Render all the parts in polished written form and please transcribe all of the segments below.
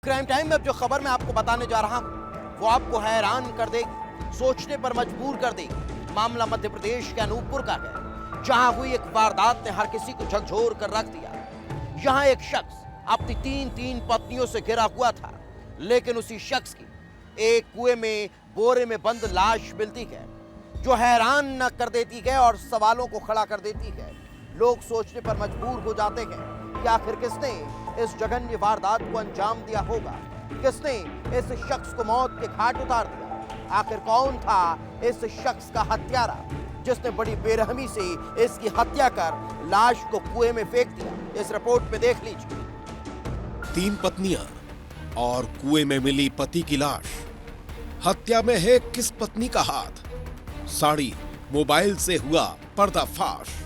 Crime time में अब जो खबर मैं आपको बताने जा रहा हूं वो आपको हैरान कर देगी, सोचने पर मजबूर कर देगी। मामला मध्य प्रदेश के अनूपपुर का है, जहां हुई एक वारदात ने हर किसी को झकझोर कर रख दिया। यहां एक शख्स अपनी तीन पत्नियों से घिरा हुआ था, लेकिन उसी शख्स की एक कुएं में बोरे में बंद लाश मिलती है, जो हैरान न कर देती है और सवालों को खड़ा कर देती है। लोग सोचने पर मजबूर हो जाते हैं कि आखिर किसने इस जघन्य वारदात को अंजाम दिया होगा, किसने इस शख्स को मौत के घाट उतार दिया। आखिर कौन था इस शख्स का हत्यारा, जिसने बड़ी बेरहमी से इसकी हत्या कर लाश को कुएं में फेंक दिया। इस रिपोर्ट में देख लीजिए। 3 पत्नियां और कुएं में मिली पति की लाश। हत्या में है किस पत्नी का हाथ? साड़ी मोबाइल से हुआ पर्दाफाश।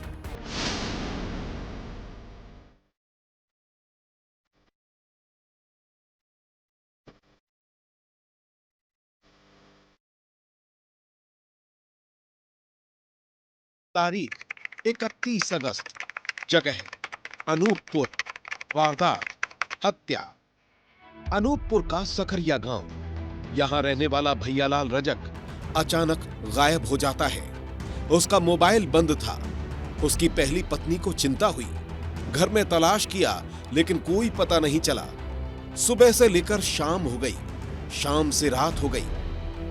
तारीख 31 अगस्त, जगह अनूपपुर, वारदात हत्या। अनूपपुर का सखरिया गांव। यहां रहने वाला भैयालाल रजक अचानक गायब हो जाता है। उसका मोबाइल बंद था। उसकी पहली पत्नी को चिंता हुई, घर में तलाश किया लेकिन कोई पता नहीं चला। सुबह से लेकर शाम हो गई, शाम से रात हो गई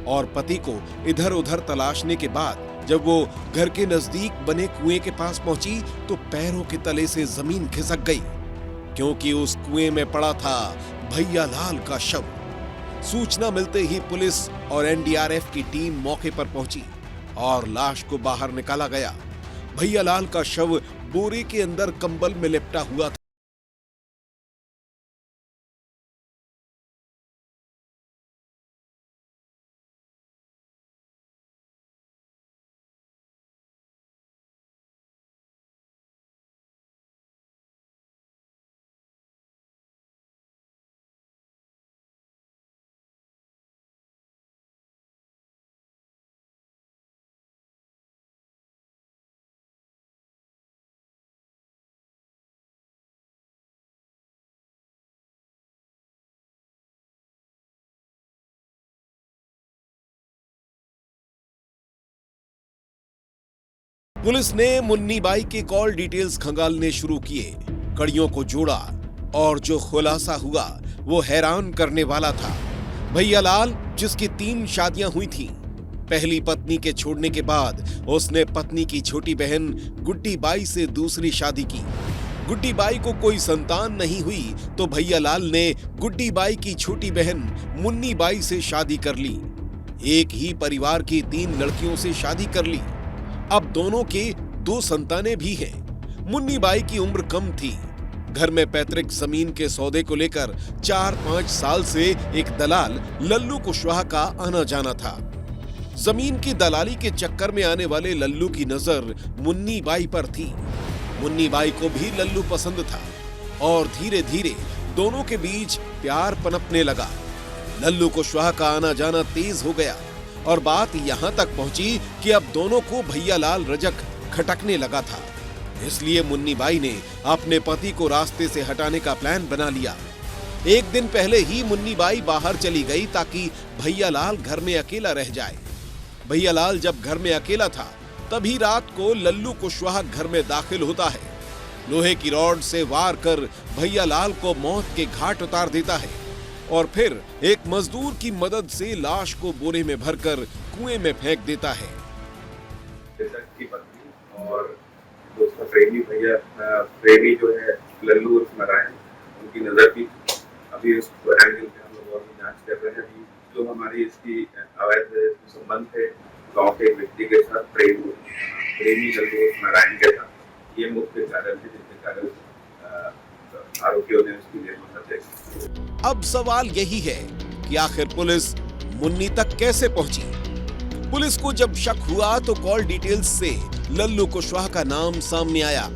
और पति को इधर उधर तलाशने के बाद जब वो घर के नजदीक बने कुएं के पास पहुंची तो पैरों के तले से जमीन खिसक गई, क्योंकि उस कुएं में पड़ा था भैयालाल का शव। सूचना मिलते ही पुलिस और एनडीआरएफ की टीम मौके पर पहुंची और लाश को बाहर निकाला गया। भैयालाल का शव बोरे के अंदर कंबल में लिपटा हुआ था। पुलिस ने मुन्नी बाई के कॉल डिटेल्स खंगालने शुरू किए, कड़ियों को जोड़ा और जो खुलासा हुआ वो हैरान करने वाला था। भैयालाल, जिसकी 3 शादियां हुई थीं, पहली पत्नी के छोड़ने के बाद उसने पत्नी की छोटी बहन गुड्डी बाई से दूसरी शादी की। गुड्डी बाई को कोई संतान नहीं हुई तो भैयालाल ने गुड्डी बाई की छोटी बहन मुन्नी बाई से शादी कर ली। एक ही परिवार की 3 लड़कियों से शादी कर ली। अब दोनों के 2 संतानें भी हैं। मुन्नी बाई की उम्र कम थी। घर में पैतृक जमीन के सौदे को लेकर 4-5 साल से एक दलाल लल्लू कुशवाहा का आना जाना था। जमीन की दलाली के चक्कर में आने वाले लल्लू की नजर मुन्नी बाई पर थी। मुन्नी बाई को भी लल्लू पसंद था और धीरे धीरे दोनों के बीच प्यार पनपने लगा। लल्लू कुशवाहा का आना जाना तेज हो गया और बात यहां तक पहुंची कि अब दोनों को भैयालाल रजक खटकने लगा था। इसलिए मुन्नी बाई ने अपने पति को रास्ते से हटाने का प्लान बना लिया। एक दिन पहले ही मुन्नी बाई बाहर चली गई ताकि भैयालाल घर में अकेला रह जाए। भैयालाल जब घर में अकेला था तभी रात को लल्लू कुशवाहा घर में दाखिल होता है। लोहे की रॉड से वार कर भैयालाल को मौत के घाट उतार देता है और फिर एक मजदूर की मदद से लाश को बोरे में भरकर कुएं में फेंक देता है। की पत्नी और उसका प्रेमी जो है लल्लू उर्फ नारायण, उनकी नजर भी अभी उस एंगल पे हम लोग और भी जांच कर रहे हैं। अभी जो हमारी इसकी अवैध संबंध है गांव के एक व्यक्ति के साथ प्रेमी लल्लू उर्फ नारायण के साथ, ये मुख्य कारण है जिसके कारण आरोपियों ने उसकी निर्मम हत्या की। अब सवाल यही है कि आखिर पुलिस मुन्नी तक कैसे पहुंची? पुलिस को जब शक हुआ तो कॉल डिटेल्स से लल्लू कुशवाहा का नाम सामने आया।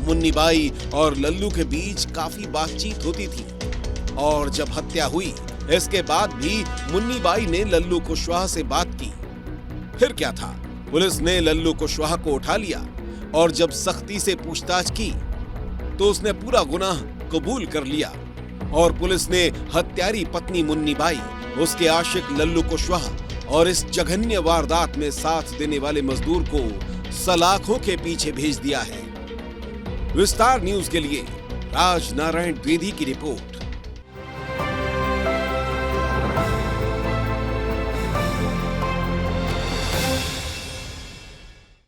मुन्नी बाई और लल्लू के बीच काफी बातचीत होती थी और जब हत्या हुई इसके बाद भी मुन्नी बाई ने लल्लू कुशवाहा से बात की। फिर क्या था, पुलिस ने लल्लू कुशवाहा को उठा लिया और जब सख्ती से पूछताछ की तो उसने पूरा गुनाह कबूल कर लिया। और पुलिस ने हत्यारी पत्नी मुन्नी बाई, उसके आशिक लल्लू कुशवाहा और इस जघन्य वारदात में साथ देने वाले मजदूर को सलाखों के पीछे भेज दिया है। विस्तार न्यूज के लिए राज नारायण द्विवेदी की रिपोर्ट।